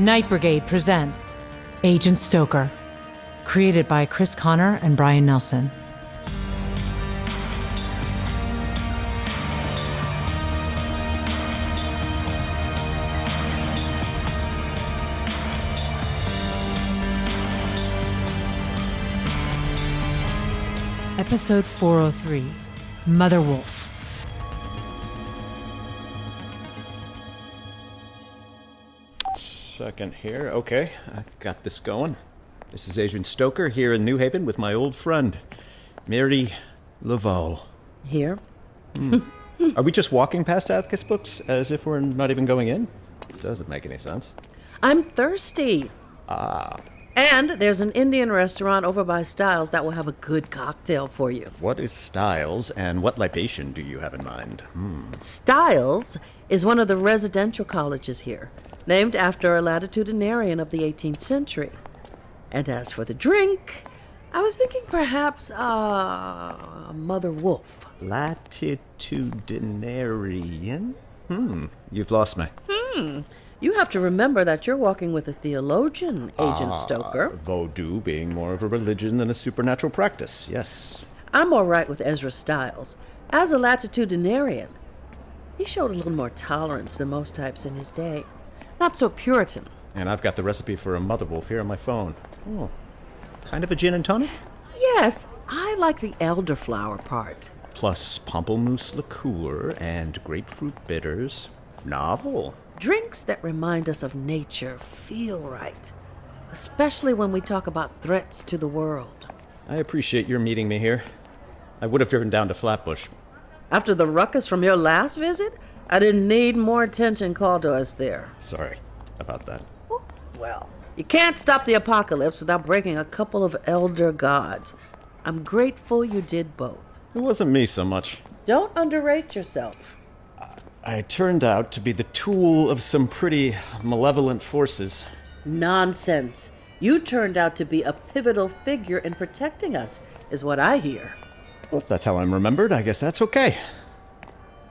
Night Brigade presents Agent Stoker, created by Chris Connor and Brian Nelson. Episode 403, Mother Wolf. Second here. Okay, I got this going. This is Agent Stoker here in New Haven with my old friend, Miri, LaVeau. Here? Are we just walking past Atticus Books as if we're not even going in? Doesn't make any sense. I'm thirsty. And there's an Indian restaurant over by Styles that will have a good cocktail for you. What is Styles and what libation do you have in mind? Styles is one of the residential colleges here, named after a latitudinarian of the 18th century. And as for the drink, I was thinking perhaps Mother Wolf. Latitudinarian? You've lost me. You have to remember that you're walking with a theologian, Agent Stoker. Voodoo being more of a religion than a supernatural practice, yes. I'm all right with Ezra Styles. As a latitudinarian, he showed a little more tolerance than most types in his day. Not so Puritan. And I've got the recipe for a mother wolf here on my phone. Oh, kind of a gin and tonic? Yes, I like the elderflower part. Plus pamplemousse liqueur and grapefruit bitters. Novel. Drinks that remind us of nature feel right, especially when we talk about threats to the world. I appreciate your meeting me here. I would have driven down to Flatbush. After the ruckus from your last visit, I didn't need more attention called to us there. Sorry about that. Well, you can't stop the apocalypse without breaking a couple of elder gods. I'm grateful you did both. It wasn't me so much. Don't underrate yourself. I turned out to be the tool of some pretty malevolent forces. Nonsense. You turned out to be a pivotal figure in protecting us, is what I hear. Well, if that's how I'm remembered, I guess that's okay.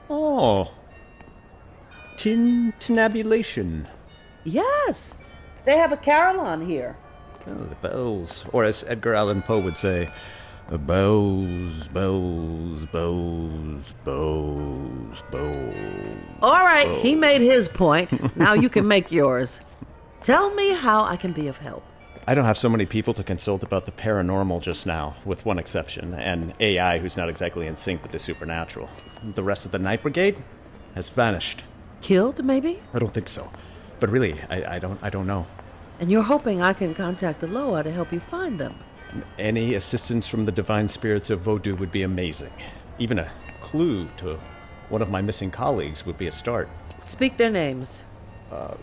Oh. Tintinabulation. Yes. They have a Carillon here. Oh, the bells. Or as Edgar Allan Poe would say, the bells, bells, bells, bells, bells. All right, he made his point. Now you can make yours. Tell me how I can be of help. I don't have so many people to consult about the paranormal just now, with one exception, an AI who's not exactly in sync with the supernatural. The rest of the Night Brigade has vanished. Killed, maybe? I don't think so. But really, I don't know. And you're hoping I can contact the Loa to help you find them? Any assistance from the divine spirits of Voodoo would be amazing. Even a clue to one of my missing colleagues would be a start. Speak their names.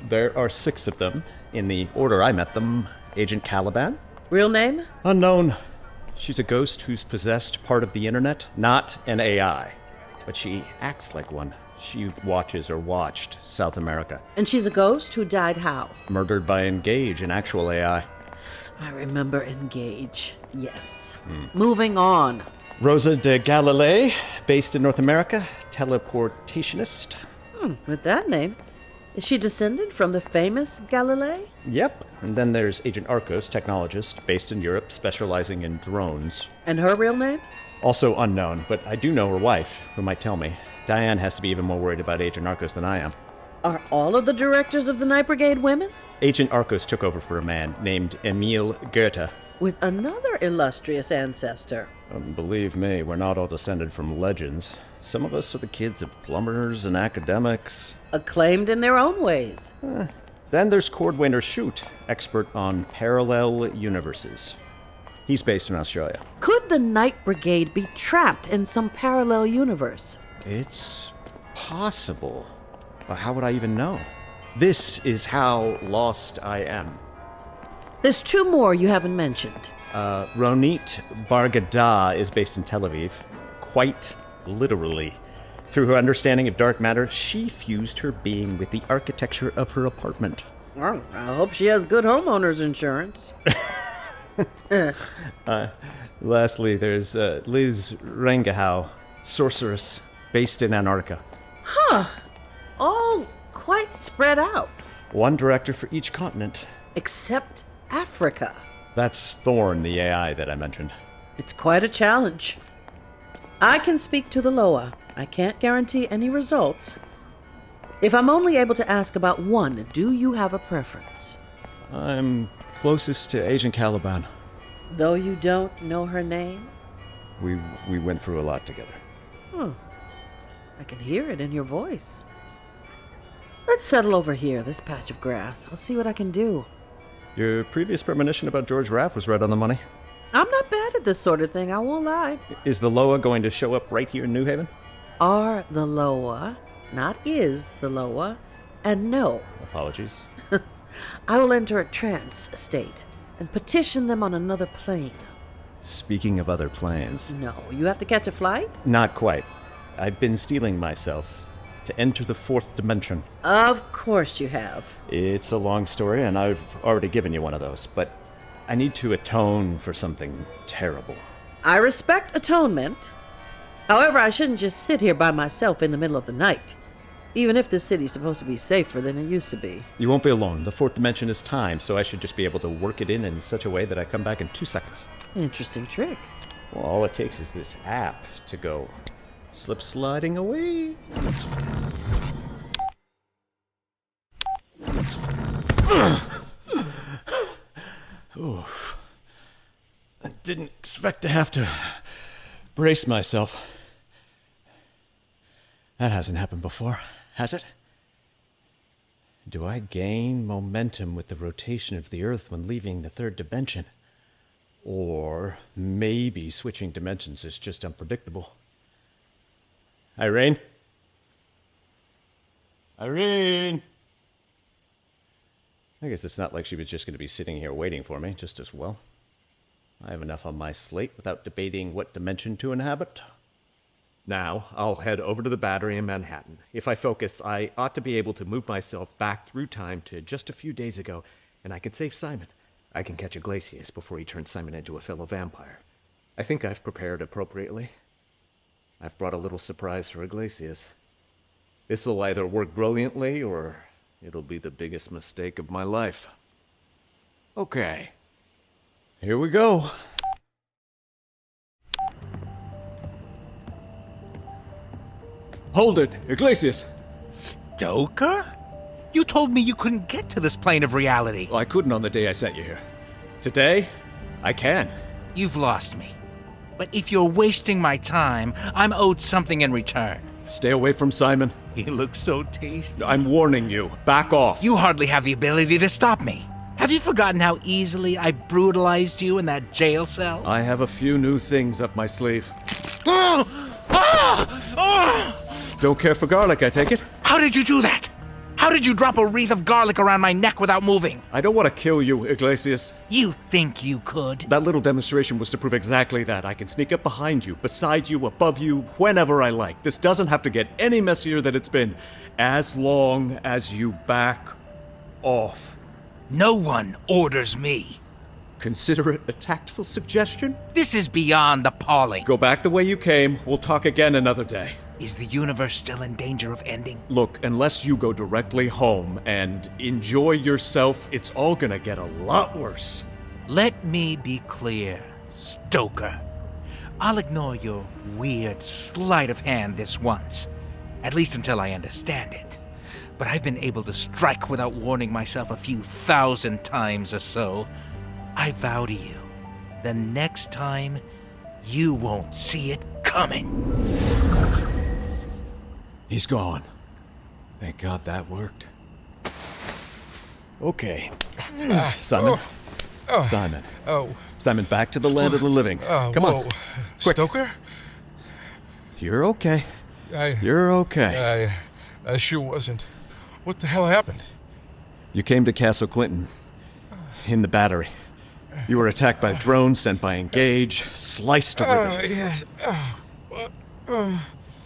There are 6 of them, in the order I met them. Agent Caliban? Real name? Unknown. She's a ghost who's possessed part of the internet, not an AI. But she acts like one. She watches or watched South America. And she's a ghost who died how? Murdered by Engage, an actual AI. I remember Engage. Yes. Moving on. Rosa de Galilei, based in North America, teleportationist. With that name. Is she descended from the famous Galilei? Yep. And then there's Agent Arcos, technologist, based in Europe, specializing in drones. And her real name? Also unknown, but I do know her wife, who might tell me. Diane has to be even more worried about Agent Arcos than I am. Are all of the directors of the Night Brigade women? Agent Arcos took over for a man named Emil Goethe. With another illustrious ancestor. Believe me, we're not all descended from legends. Some of us are the kids of plumbers and academics. Acclaimed in their own ways. Then there's Cordwainer Shute, expert on parallel universes. He's based in Australia. Could the Night Brigade be trapped in some parallel universe? It's possible. But how would I even know? This is how lost I am. There's 2 more you haven't mentioned. Ronit Bargada is based in Tel Aviv. Quite literally. Through her understanding of dark matter, she fused her being with the architecture of her apartment. Well, I hope she has good homeowner's insurance. Lastly, there's Liz Rangahau, sorceress, based in Antarctica. All quite spread out. One director for each continent. Except Africa. That's Thorn, the AI that I mentioned. It's quite a challenge. I can speak to the Loa. I can't guarantee any results. If I'm only able to ask about one, do you have a preference? I'm closest to Agent Caliban. Though you don't know her name? We went through a lot together. Oh, I can hear it in your voice. Let's settle over here, this patch of grass. I'll see what I can do. Your previous premonition about George Raff was right on the money. I'm not bad at this sort of thing, I won't lie. Is the Loa going to show up right here in New Haven? Are the Loa, not is the Loa, and no. Apologies. I will enter a trance state and petition them on another plane. Speaking of other planes. No, you have to catch a flight? Not quite. I've been steeling myself to enter the fourth dimension. Of course you have. It's a long story, and I've already given you one of those, but I need to atone for something terrible. I respect atonement. However, I shouldn't just sit here by myself in the middle of the night, even if this city's supposed to be safer than it used to be. You won't be alone. The fourth dimension is time, so I should just be able to work it in such a way that I come back in 2 seconds. Interesting trick. Well, all it takes is this app to go slip-sliding away. Oof. I didn't expect to have to brace myself. That hasn't happened before, has it? Do I gain momentum with the rotation of the Earth when leaving the third dimension? Or maybe switching dimensions is just unpredictable. Irene? Irene! I guess it's not like she was just going to be sitting here waiting for me, just as well. I have enough on my slate without debating what dimension to inhabit. Now, I'll head over to the Battery in Manhattan. If I focus, I ought to be able to move myself back through time to just a few days ago, and I can save Simon. I can catch Iglesias before he turns Simon into a fellow vampire. I think I've prepared appropriately. I've brought a little surprise for Iglesias. This'll either work brilliantly, or it'll be the biggest mistake of my life. Okay. Here we go. Hold it, Iglesias. Stoker? You told me you couldn't get to this plane of reality. Well, I couldn't on the day I sent you here. Today, I can. You've lost me. But if you're wasting my time, I'm owed something in return. Stay away from Simon. He looks so tasty. I'm warning you. Back off. You hardly have the ability to stop me. Have you forgotten how easily I brutalized you in that jail cell? I have a few new things up my sleeve. Don't care for garlic, I take it? How did you do that? How did you drop a wreath of garlic around my neck without moving? I don't want to kill you, Iglesias. You think you could? That little demonstration was to prove exactly that. I can sneak up behind you, beside you, above you, whenever I like. This doesn't have to get any messier than it's been, as long as you back off. No one orders me. Consider it a tactful suggestion? This is beyond appalling. Go back the way you came. We'll talk again another day. Is the universe still in danger of ending? Look, unless you go directly home and enjoy yourself, it's all gonna get a lot worse. Let me be clear, Stoker. I'll ignore your weird sleight of hand this once, at least until I understand it. But I've been able to strike without warning myself a few thousand times or so. I vow to you, the next time, you won't see it coming. He's gone. Thank God that worked. Okay. Simon. Simon. Simon, back to the land of the living. Come on. Quick. Stoker? You're okay. You're okay. I sure wasn't. What the hell happened? You came to Castle Clinton. In the Battery. You were attacked by drones sent by Engage, sliced to ribbons.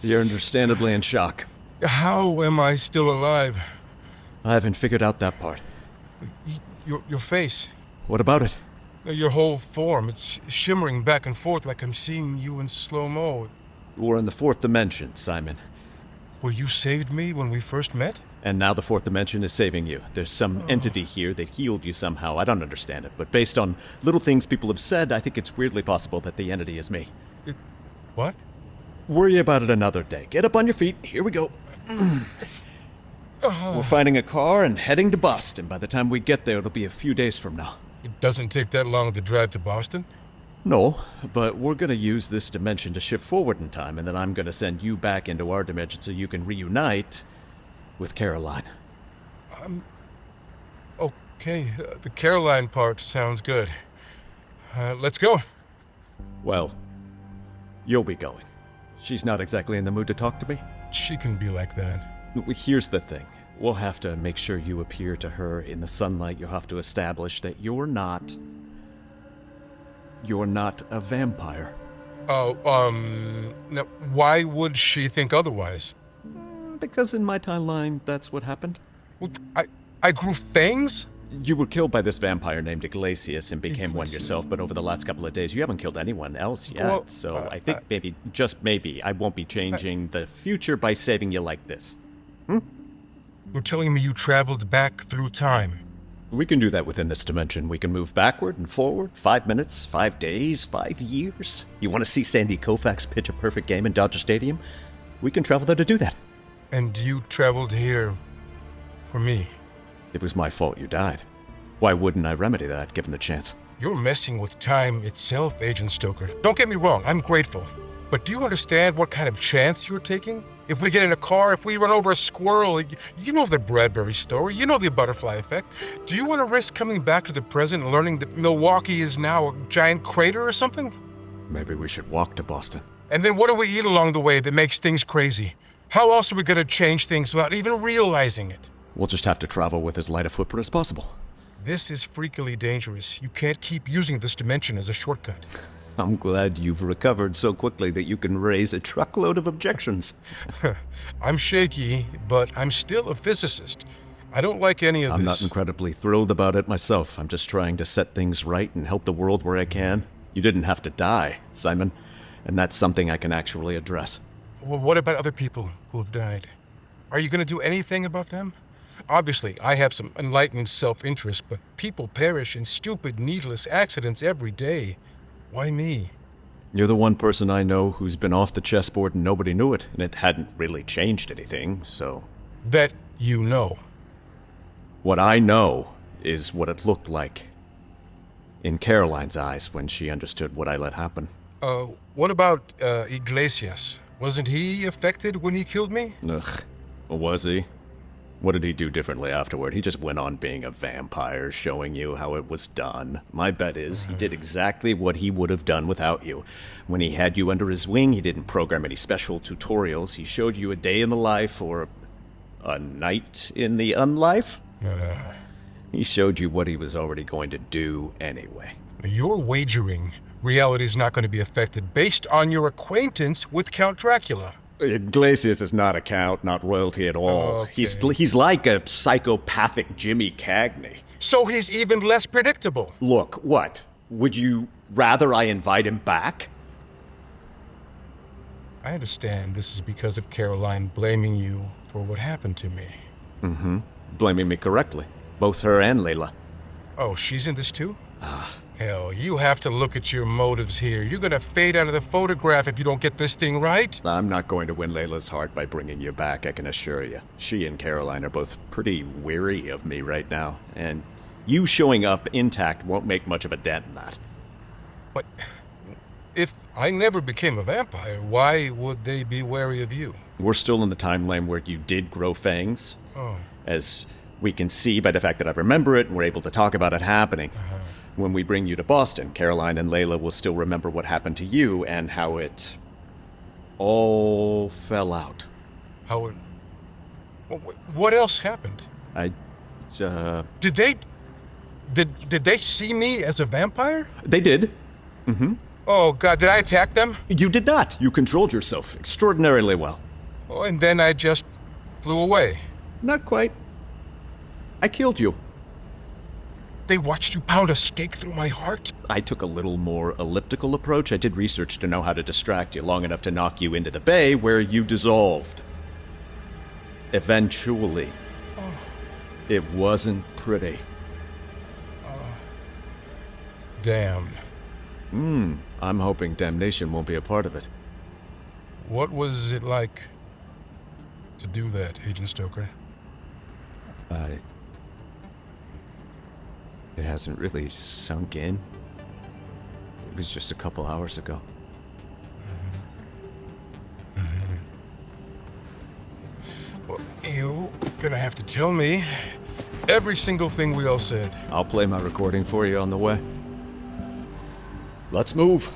You're understandably in shock. How am I still alive? I haven't figured out that part. Your face. What about it? Your whole form. It's shimmering back and forth like I'm seeing you in slow-mo. We're in the fourth dimension, Simon. where you saved me when we first met? And now the fourth dimension is saving you. There's some entity here that healed you somehow. I don't understand it, but based on little things people have said, I think it's weirdly possible that the entity is me. What? Worry about it another day. Get up on your feet. Here we go. We're finding a car and heading to Boston. By the time we get there, it'll be a few days from now. It doesn't take that long to drive to Boston? No, but we're gonna use this dimension to shift forward in time, and then I'm gonna send you back into our dimension so you can reunite with Caroline. Okay, the Caroline part sounds good. Let's go. Well, you'll be going. She's not exactly in the mood to talk to me. She can be like that. Here's the thing. We'll have to make sure you appear to her in the sunlight. You'll have to establish that you're not a vampire. Now, why would she think otherwise? Because in my timeline, that's what happened. Well, I grew fangs? You were killed by this vampire named Iglesias and became one Iglesias. yourself, but over the last couple of days, you haven't killed anyone else yet. Well, so I think maybe, just maybe, I won't be changing the future by saving you like this. You're telling me you traveled back through time? We can do that within this dimension. We can move backward and forward, 5 minutes, 5 days, 5 years. You want to see Sandy Koufax pitch a perfect game in Dodger Stadium? We can travel there to do that. And you traveled here for me? It was my fault you died. Why wouldn't I remedy that, given the chance? You're messing with time itself, Agent Stoker. Don't get me wrong, I'm grateful. But do you understand what kind of chance you're taking? If we get in a car, if we run over a squirrel, you know the Bradbury story, you know the butterfly effect. Do you want to risk coming back to the present and learning that Milwaukee is now a giant crater or something? Maybe we should walk to Boston. And then what do we eat along the way that makes things crazy? How else are we going to change things without even realizing it? We'll just have to travel with as light a footprint as possible. This is freakily dangerous. You can't keep using this dimension as a shortcut. I'm glad you've recovered so quickly that you can raise a truckload of objections. I'm shaky, but I'm still a physicist. I don't like any of I'm this. not incredibly thrilled about it myself. I'm just trying to set things right and help the world where I can. You didn't have to die, Simon, and that's something I can actually address. Well, what about other people who have died? Are you going to do anything about them? Obviously, I have some enlightened self-interest, but people perish in stupid, needless accidents every day. Why me? You're the one person I know who's been off the chessboard and nobody knew it, and it hadn't really changed anything, so... That you know. What I know is what it looked like in Caroline's eyes when she understood what I let happen. What about, Iglesias? Wasn't he affected when he killed me? Ugh. Was he? What did he do differently afterward? He just went on being a vampire, showing you how it was done. My bet is he did exactly what he would have done without you. When he had you under his wing, he didn't program any special tutorials. He showed you a day in the life or a night in the unlife. He showed you what he was already going to do anyway. You're wagering reality's not going to be affected based on your acquaintance with Count Dracula. Iglesias is not a count, not royalty at all. Okay. He's like a psychopathic Jimmy Cagney. So he's even less predictable. Look, what? Would you rather I invite him back? I understand this is because of Caroline blaming you for what happened to me. Mm-hmm. Blaming me correctly. Both her and Layla. Oh, she's in this too? Hell, you have to look at your motives here. You're gonna fade out of the photograph if you don't get this thing right. I'm not going to win Layla's heart by bringing you back, I can assure you. She and Caroline are both pretty weary of me right now, and you showing up intact won't make much of a dent in that. But if I never became a vampire, why would they be wary of you? We're still in the timeline where you did grow fangs. Oh. As we can see by the fact that I remember it and we're able to talk about it happening. When we bring you to Boston, Caroline and Layla will still remember what happened to you and how it all fell out. How it... What else happened? Did they see me as a vampire? They did. Mm-hmm. Oh, God, did I attack them? You did not. You controlled yourself extraordinarily well. Oh, and then I just flew away. Not quite. I killed you. They watched you pound a stake through my heart? I took a little more elliptical approach. I did research to know how to distract you long enough to knock you into the bay where you dissolved. Eventually. It wasn't pretty. Damn. I'm hoping damnation won't be a part of it. What was it like to do that, Agent Stoker? It hasn't really sunk in. It was just a couple hours ago. Well, you're gonna have to tell me every single thing we all said. I'll play my recording for you on the way. Let's move.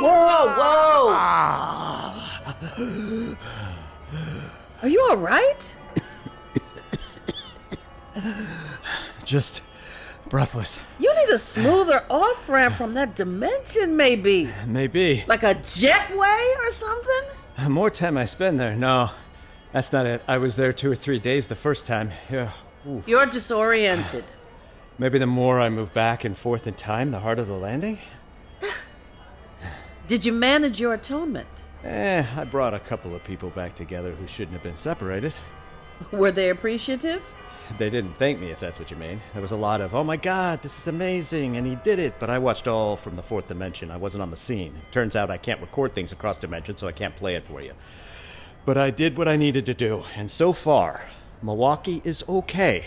Whoa! Are you all right? Just breathless. You need a smoother off-ramp from that dimension, maybe. Maybe. Like a jetway or something? The more time I spend there. No, that's not it. I was there 2 or 3 days the first time. Yeah. Ooh. You're disoriented. Maybe the more I move back and forth in time, the harder the landing? Did you manage your atonement? I brought a couple of people back together who shouldn't have been separated. Were they appreciative? They didn't thank me, if that's what you mean. There was a lot of, oh my god, this is amazing, and he did it, but I watched all from the 4th dimension. I wasn't on the scene. Turns out I can't record things across dimensions, so I can't play it for you. But I did what I needed to do, and so far, Milwaukee is okay.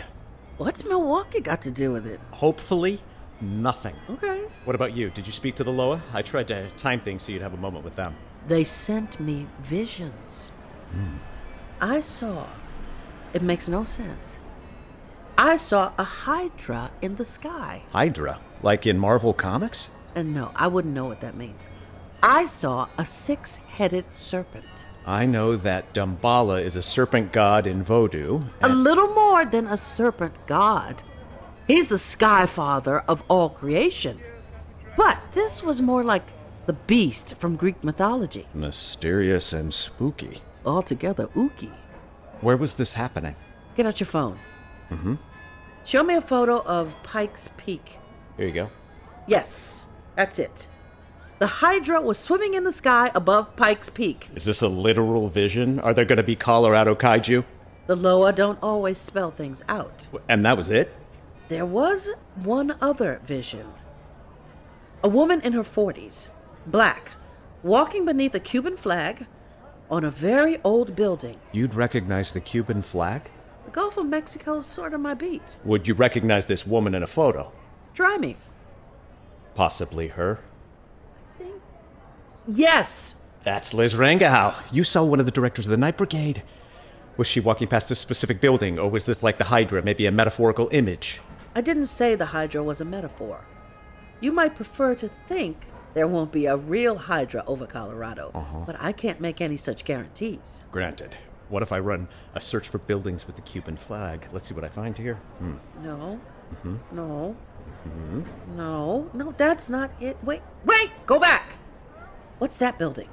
What's Milwaukee got to do with it? Hopefully, nothing. Okay. What about you? Did you speak to the Loa? I tried to time things so you'd have a moment with them. They sent me visions. I saw. It makes no sense. I saw a Hydra in the sky. Hydra? Like in Marvel Comics? And no, I wouldn't know what that means. I saw a 6-headed serpent. I know that Damballa is a serpent god in Vodou. A little more than a serpent god. He's the sky father of all creation. But this was more like the beast from Greek mythology. Mysterious and spooky. Altogether ooky. Where was this happening? Get out your phone. Show me a photo of Pike's Peak. Here you go. Yes, that's it. The Hydra was swimming in the sky above Pike's Peak. Is this a literal vision? Are there going to be Colorado kaiju? The Loa don't always spell things out. And that was it? There was one other vision. A woman in her 40s, black, walking beneath a Cuban flag on a very old building. You'd recognize the Cuban flag? The Gulf of Mexico's sort of my beat. Would you recognize this woman in a photo? Try me. Possibly her. Yes! That's Liz Rangahau. You saw one of the directors of the Night Brigade. Was she walking past a specific building, or was this like the Hydra, maybe a metaphorical image? I didn't say the Hydra was a metaphor. You might prefer to think there won't be a real Hydra over Colorado, but I can't make any such guarantees. Granted. What if I run a search for buildings with the Cuban flag? Let's see what I find here. No. No. No, that's not it. Wait, go back! What's that building?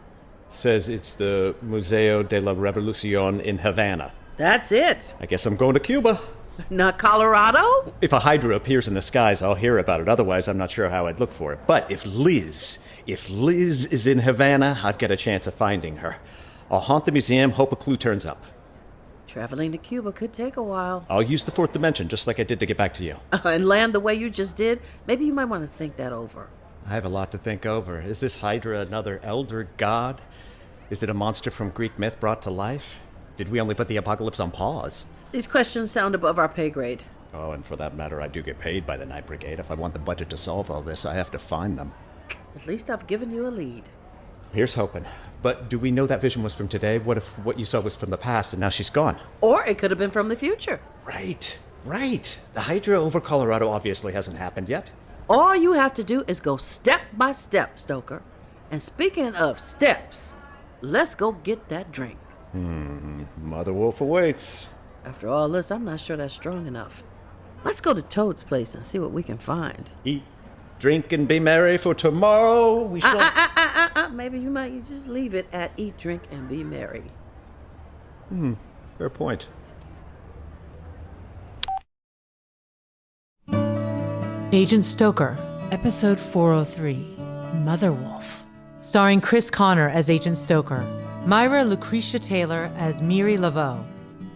Says it's the Museo de la Revolucion in Havana. That's it. I guess I'm going to Cuba. Not Colorado? If a Hydra appears in the skies, I'll hear about it. Otherwise, I'm not sure how I'd look for it. But if Liz is in Havana, I've got a chance of finding her. I'll haunt the museum, hope a clue turns up. Traveling to Cuba could take a while. I'll use the 4th dimension, just like I did to get back to you. And land the way you just did? Maybe you might want to think that over. I have a lot to think over. Is this Hydra another elder god? Is it a monster from Greek myth brought to life? Did we only put the apocalypse on pause? These questions sound above our pay grade. Oh, and for that matter, I do get paid by the Night Brigade. If I want the budget to solve all this, I have to find them. At least I've given you a lead. Here's hoping. But do we know that vision was from today? What if what you saw was from the past and now she's gone? Or it could have been from the future. Right. The Hydra over Colorado obviously hasn't happened yet. All you have to do is go step by step, Stoker. And speaking of steps, let's go get that drink. Mother Wolf awaits. After all this, I'm not sure that's strong enough. Let's go to Toad's place and see what we can find. Eat, drink, and be merry, for tomorrow we shall... Maybe you might just leave it at eat, drink, and be merry. Fair point. Agent Stoker, Episode 403, Mother Wolf. starring Chris Connor as Agent Stoker, Myra Lucretia Taylor as Miri LaVeau,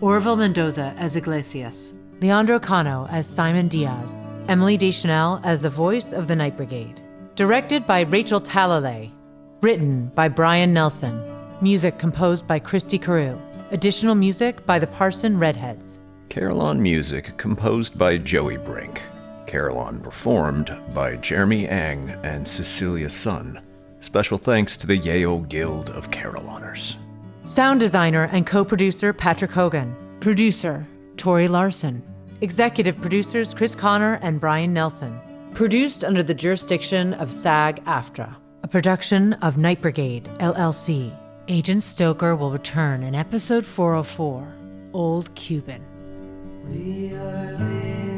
Orville Mendoza as Iglesias, Leandro Cano as Simon Diaz, Emily Deschanel as the voice of the Night Brigade. Directed by Rachel Talalay. Written by Brian Nelson. Music composed by Christy Carew. Additional music by the Parson Redheads. Carillon music composed by Joey Brink. Carillon performed by Jeremy Ang and Cecelia Sun. Special thanks to the Yale Guild of Carillonneurs. Sound designer and co-producer Patrick Hogan. Producer Tori Larsen. Executive producers Chris Connor and Brian Nelson. Produced under the jurisdiction of SAG-AFTRA. A production of Night Brigade, LLC. Agent Stoker will return in episode 404, Old Cuban. We are living